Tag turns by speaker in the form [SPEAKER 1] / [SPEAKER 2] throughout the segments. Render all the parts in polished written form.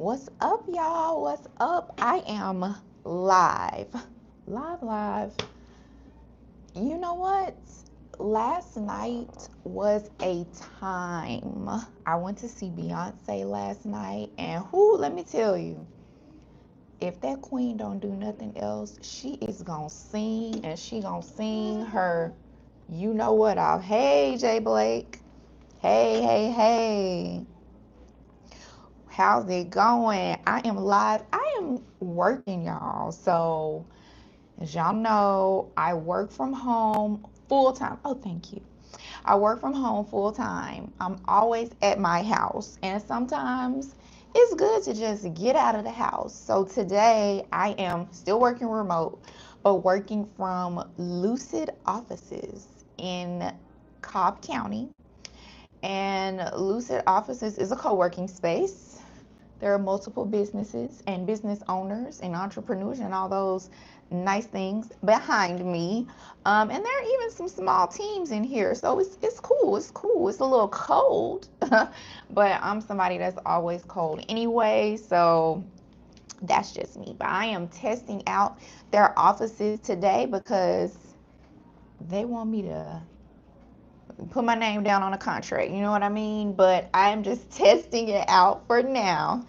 [SPEAKER 1] What's up, y'all? What's up? I am live. Live. You know what? Last night was a time. I went to see Beyonce last night, and who, let me tell you, if that queen don't do nothing else, she is gonna sing, and she gonna sing her, you know what, off. Hey, Jay Blake. Hey. How's it going? I am live. I am working, y'all. So, as y'all know, I work from home full time. Oh, thank you. I work from home full time. I'm always at my house, and sometimes it's good to just get out of the house. So, today I am still working remote, but working from Luicd offices in Cobb County. And Luicd offices is a co working space. There are multiple businesses and business owners and entrepreneurs and all those nice things behind me. And there are even some small teams in here. So it's cool. It's cool. It's a little cold, but I'm somebody that's always cold anyway. So that's just me. But I am testing out their offices today because they want me to put my name down on a contract. You know what I mean? But I'm just testing it out for now.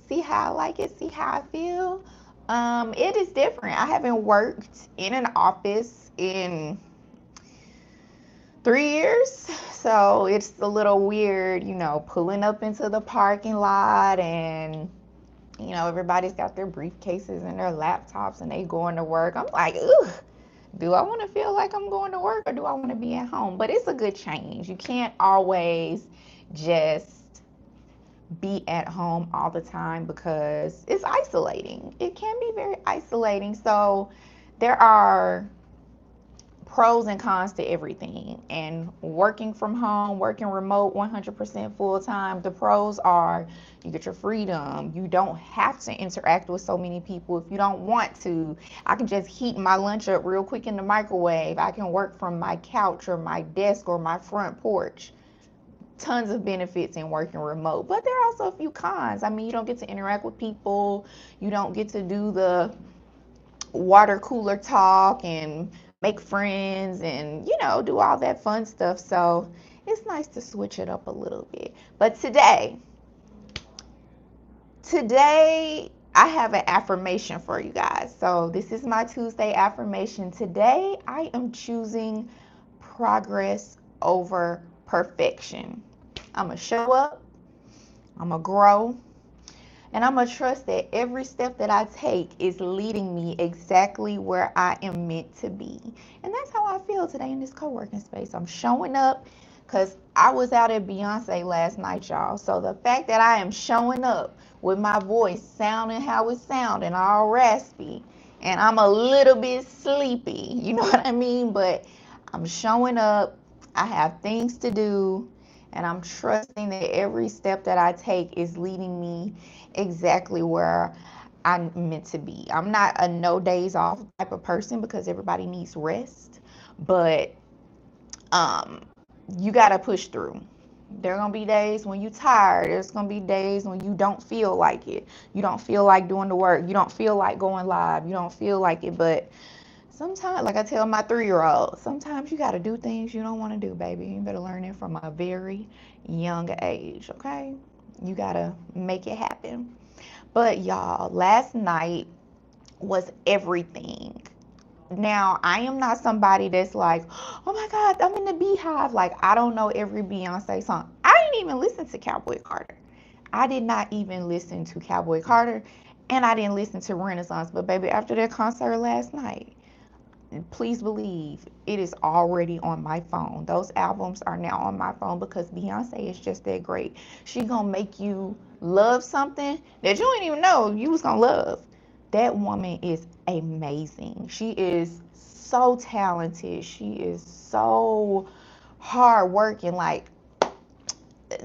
[SPEAKER 1] See how I like it, see how I feel. It is different. I haven't worked in an office in 3 years, so it's a little weird, pulling up into the parking lot and everybody's got their briefcases and their laptops and they going to work. I'm like, ugh, do I want to feel like I'm going to work or do I want to be at home? But it's a good change. You can't always just be at home all the time because it's isolating. It can be very isolating. So there are pros and cons to everything. And working from home, working remote 100% full time, the pros are you get your freedom. You don't have to interact with so many people if you don't want to. I can just heat my lunch up real quick in the microwave. I can work from my couch or my desk or my front porch. Tons of benefits in working remote, but there are also a few cons. I mean, you don't get to interact with people. You don't get to do the water cooler talk and make friends and do all that fun stuff. So it's nice to switch it up a little bit. But today I have an affirmation for you guys. So this is my Tuesday affirmation. Today I am choosing progress over perfection. I'm gonna show up, I'm gonna grow, and I'm going to trust that every step that I take is leading me exactly where I am meant to be. And that's how I feel today in this co-working space. I'm showing up because I was out at Beyonce last night, y'all. So the fact that I am showing up with my voice sounding how it sounding, all raspy, and I'm a little bit sleepy, you know what I mean? But I'm showing up. I have things to do. And I'm trusting that every step that I take is leading me exactly where I'm meant to be. I'm not a no days off type of person because everybody needs rest, but you got to push through. There are going to be days when you're tired. There's going to be days when you don't feel like it. You don't feel like doing the work. You don't feel like going live. You don't feel like it, but sometimes, like I tell my 3-year-old, sometimes you got to do things you don't want to do, baby. You better learn it from a very young age, okay? You got to make it happen. But y'all, last night was everything. Now, I am not somebody that's like, oh my God, I'm in the beehive. Like, I don't know every Beyonce song. I didn't even listen to Cowboy Carter. I did not even listen to Cowboy Carter, and I didn't listen to Renaissance. But baby, after that concert last night, please believe it is already on my phone. Those albums are now on my phone because Beyonce is just that great. She gonna make you love something that you didn't even know you was gonna love. That woman is amazing. She is so talented. She is so hard working. Like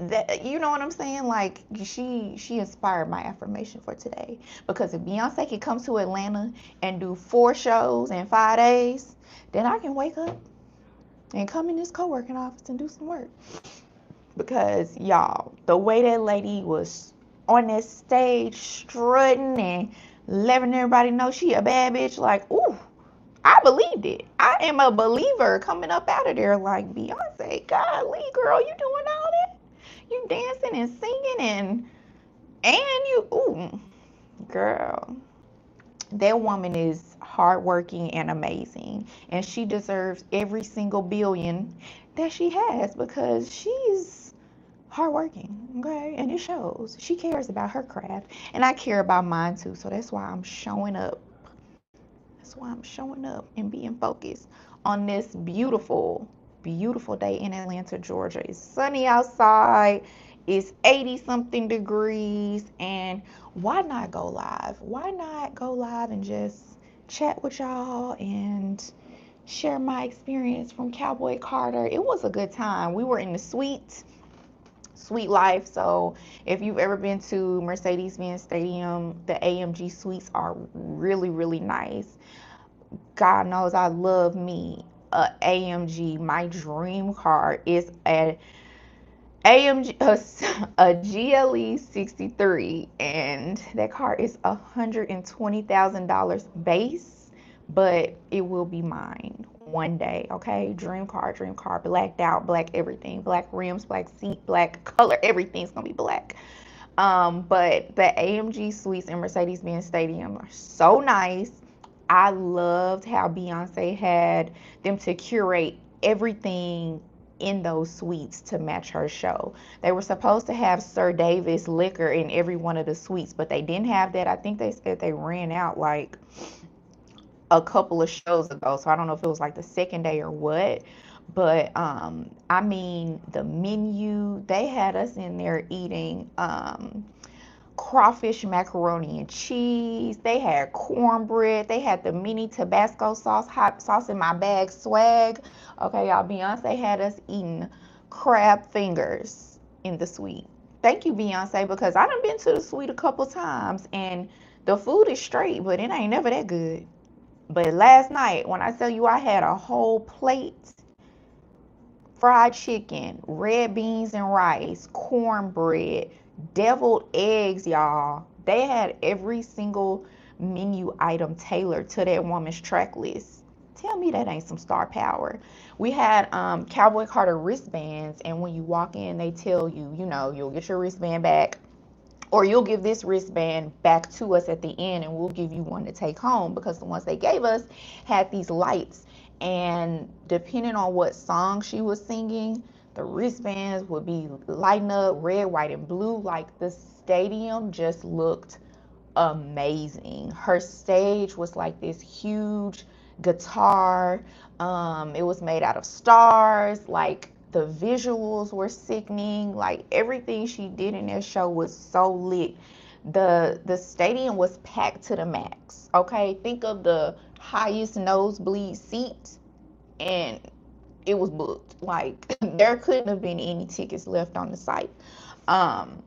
[SPEAKER 1] that, you know what I'm saying? Like she inspired my affirmation for today. Because if Beyonce can come to Atlanta and do 4 shows in 5 days, then I can wake up and come in this co-working office and do some work. Because y'all, the way that lady was on that stage strutting and letting everybody know she a bad bitch. Like, ooh, I believed it. I am a believer coming up out of there like, Beyonce, golly, girl, you doing all that? You dancing and singing and you, ooh, girl. That woman is hardworking and amazing, and she deserves every single billion that she has because she's hardworking, okay? And it shows. She cares about her craft, and I care about mine too. So that's why I'm showing up. That's why I'm showing up and being focused on this beautiful, beautiful day in Atlanta, Georgia. It's sunny outside. It's 80 something degrees. And why not go live? Why not go live and just chat with y'all and share my experience from Cowboy Carter? It was a good time. We were in the Suite Life. So if you've ever been to Mercedes-Benz Stadium, the AMG suites are really, really nice. God knows I love me a AMG. My dream car is a AMG, a GLE 63, and that car is $120,000 base, but it will be mine one day. Okay, dream car, blacked out, black everything, black rims, black seat, black color, everything's gonna be black. But the AMG suites in Mercedes-Benz Stadium are so nice. I loved how Beyonce had them to curate everything in those suites to match her show. They were supposed to have Sir Davis liquor in every one of the suites, but they didn't have that. I think they said they ran out like a couple of shows ago, so I don't know if it was like the second day or what. But I mean, the menu, they had us in there eating crawfish macaroni and cheese. They had cornbread. They had the mini Tabasco sauce, hot sauce in my bag swag. Okay, y'all, Beyonce had us eating crab fingers in the suite. Thank you, Beyonce, because I done been to the suite a couple times and the food is straight, but it ain't never that good. But last night, when I tell you I had a whole plate, fried chicken, red beans and rice, cornbread, deviled eggs, y'all. They had every single menu item tailored to that woman's track list. Tell me that ain't some star power. We had Cowboy Carter wristbands, and when you walk in, they tell you, you know, you'll get your wristband back, or you'll give this wristband back to us at the end and we'll give you one to take home, because the ones they gave us had these lights, and depending on what song she was singing, the wristbands would be lighting up red, white, and blue. Like, the stadium just looked amazing. Her stage was like this huge guitar. It was made out of stars. Like, the visuals were sickening. Like, everything she did in that show was so lit. The stadium was packed to the max. Okay, think of the highest nosebleed seat, and it was booked. Like, there couldn't have been any tickets left on the site. Um,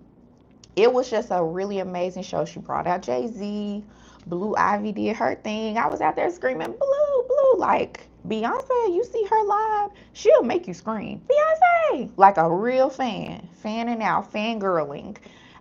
[SPEAKER 1] it was just a really amazing show. She brought out Jay-Z. Blue Ivy did her thing. I was out there screaming, blue, blue. Like, Beyonce, you see her live, she'll make you scream, Beyonce, like a real fan, fanning out, fangirling.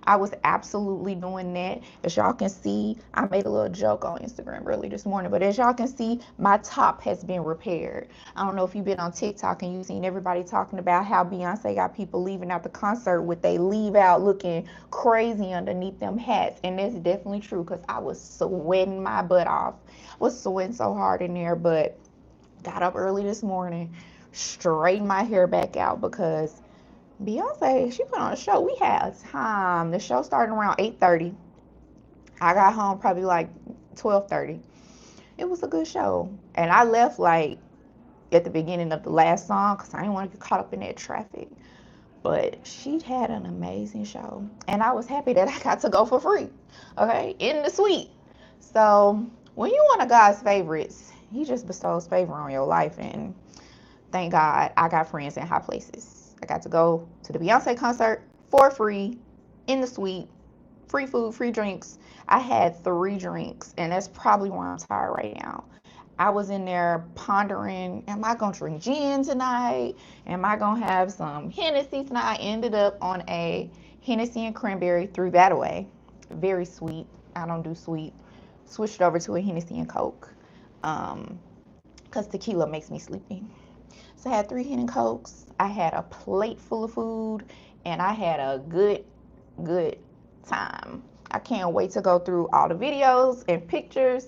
[SPEAKER 1] I was absolutely doing that. As y'all can see, I made a little joke on Instagram early this morning, but as y'all can see, my top has been repaired. I don't know if you've been on TikTok and you've seen everybody talking about how Beyonce got people leaving out the concert with they leave out looking crazy underneath them hats. And that's definitely true, because I was sweating my butt off. I was sweating so hard in there, but got up early this morning, straightened my hair back out, because Beyonce, she put on a show. We had time. The show started around 8:30. I got home probably like 12:30. It was a good show. And I left like at the beginning of the last song because I didn't want to get caught up in that traffic. But she had an amazing show. And I was happy that I got to go for free. Okay? In the suite. So when you one of God's favorites, he just bestows favor on your life. And thank God I got friends in high places. I got to go to the Beyonce concert for free, in the suite, free food, free drinks. I had 3 drinks, and that's probably why I'm tired right now. I was in there pondering, am I going to drink gin tonight? Am I going to have some Hennessy tonight? I ended up on a Hennessy and cranberry, threw that away. Very sweet. I don't do sweet. Switched over to a Hennessy and Coke. Because tequila makes me sleepy. So I had 3 Hen and Cokes. I had a plate full of food, and I had a good time. I can't wait to go through all the videos and pictures.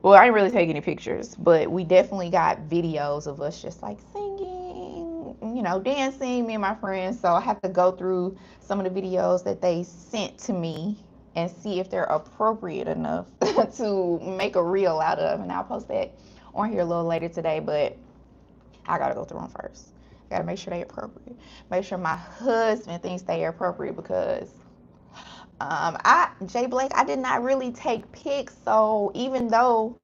[SPEAKER 1] Well, I didn't really take any pictures, but we definitely got videos of us just like singing, dancing, me and my friends. So I have to go through some of the videos that they sent to me and see if they're appropriate enough to make a reel out of. And I'll post that on here a little later today, but I gotta go through them first. I gotta make sure they're appropriate. Make sure my husband thinks they are appropriate because Jay Blake, I did not really take pics, so even though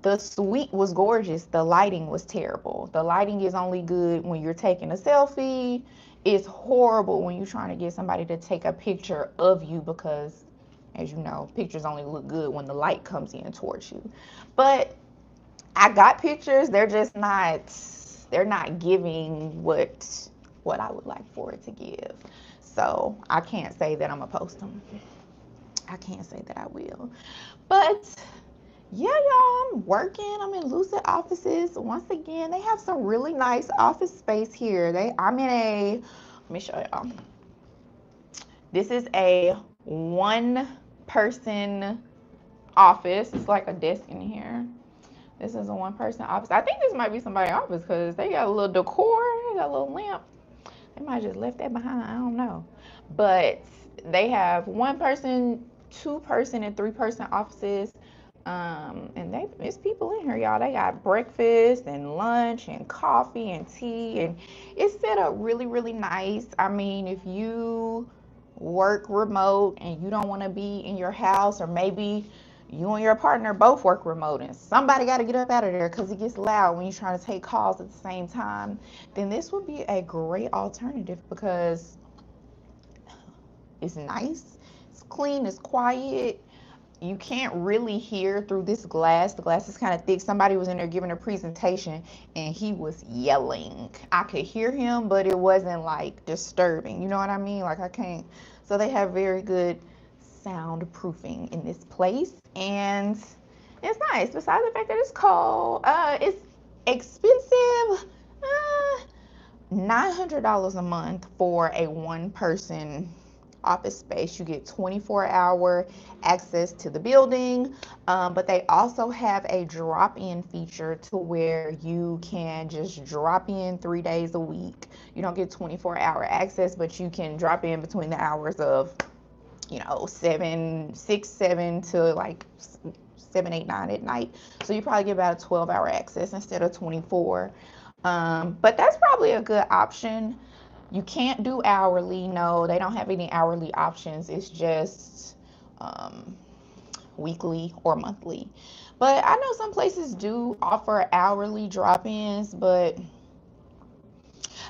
[SPEAKER 1] the suite was gorgeous, the lighting was terrible. The lighting is only good when you're taking a selfie. It's horrible when you're trying to get somebody to take a picture of you because, as you know, pictures only look good when the light comes in towards you. But I got pictures. They're not giving what I would like for it to give. So I can't say that I'm gonna post them. I can't say that I will. But yeah, y'all, I'm working. I'm in Luicd offices. Once again, they have some really nice office space here. I'm in let me show y'all. This is a 1-person office. It's like a desk in here. This is a 1-person office. I think this might be somebody's office because they got a little decor. They got a little lamp. They might have just left that behind. I don't know. But they have 1-person, 2-person, and 3-person offices. And it's people in here, y'all. They got breakfast and lunch and coffee and tea, and it's set up really, really nice. I mean, if you work remote and you don't want to be in your house, or maybe you and your partner both work remote and somebody got to get up out of there because it gets loud when you're trying to take calls at the same time, then this would be a great alternative because it's nice, it's clean, it's quiet. You can't really hear through this glass. The glass is kind of thick. Somebody was in there giving a presentation and he was yelling. I could hear him, but it wasn't like disturbing. You know what I mean? Like I can't. So they have very good soundproofing in this place, and it's nice. Besides the fact that it's cold, it's expensive. $900 a month for a 1-person office space. You get 24-hour access to the building, but they also have a drop-in feature to where you can just drop in 3 days a week. You don't get 24-hour access, but you can drop in between the hours of 7 to like 7, 8, 9 at night. So you probably get about a 12-hour access instead of 24. But that's probably a good option. You can't do hourly. No, they don't have any hourly options. It's just weekly or monthly. But I know some places do offer hourly drop-ins, but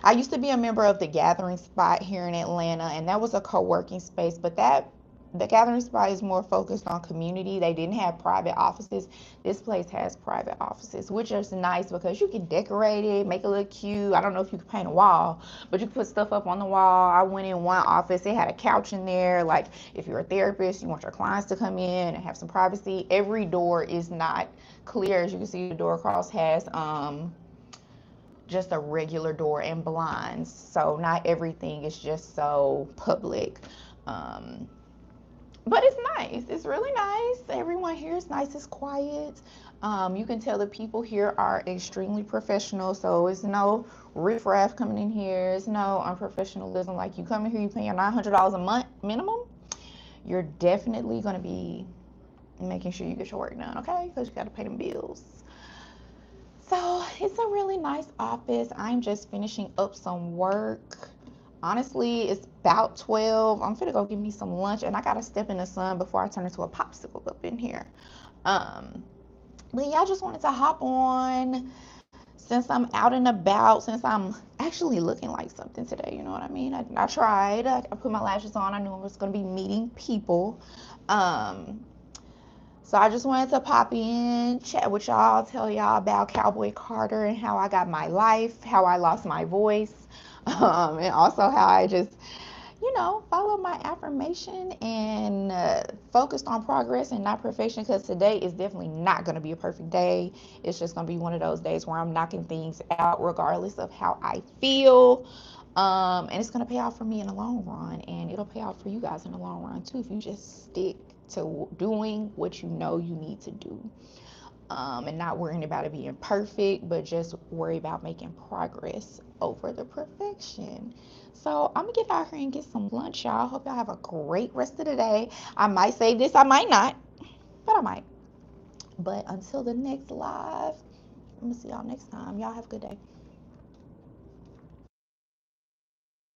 [SPEAKER 1] I used to be a member of the Gathering Spot here in Atlanta, and that was a co-working space, but the Gathering Spot is more focused on community. They didn't have private offices. This place has private offices, which is nice because you can decorate it, make it look cute. I don't know if you can paint a wall, but you can put stuff up on the wall. I went in one office. They had a couch in there. Like if you're a therapist, you want your clients to come in and have some privacy. Every door is not clear. As you can see, the door across has just a regular door and blinds. So not everything is just so public. But it's nice. It's really nice. Everyone here is nice. It's quiet. You can tell the people here are extremely professional. So it's no riffraff coming in here. It's no unprofessionalism. Like you come in here, you pay your $900 a month minimum. You're definitely going to be making sure you get your work done, okay? Because you got to pay them bills. So it's a really nice office. I'm just finishing up some work. Honestly, it's about 12. I'm finna go get me some lunch, and I gotta step in the sun before I turn into a popsicle up in here. But yeah, I just wanted to hop on since I'm out and about, since I'm actually looking like something today. You know what I mean? I tried. I put my lashes on. I knew I was gonna be meeting people. So I just wanted to pop in, chat with y'all, tell y'all about Cowboy Carter and how I got my life, how I lost my voice, and also how I just, follow my affirmation and focused on progress and not perfection, because today is definitely not going to be a perfect day. It's just going to be one of those days where I'm knocking things out regardless of how I feel. And it's going to pay off for me in the long run, and it'll pay off for you guys in the long run too if you just stick to doing what you know you need to do. And not worrying about it being perfect, but just worry about making progress over the perfection. So I'm gonna get out here and get some lunch, y'all. Hope y'all have a great rest of the day. I might say this, I might not, but I might. But until the next live, I'm gonna see y'all next time. Y'all have a good day.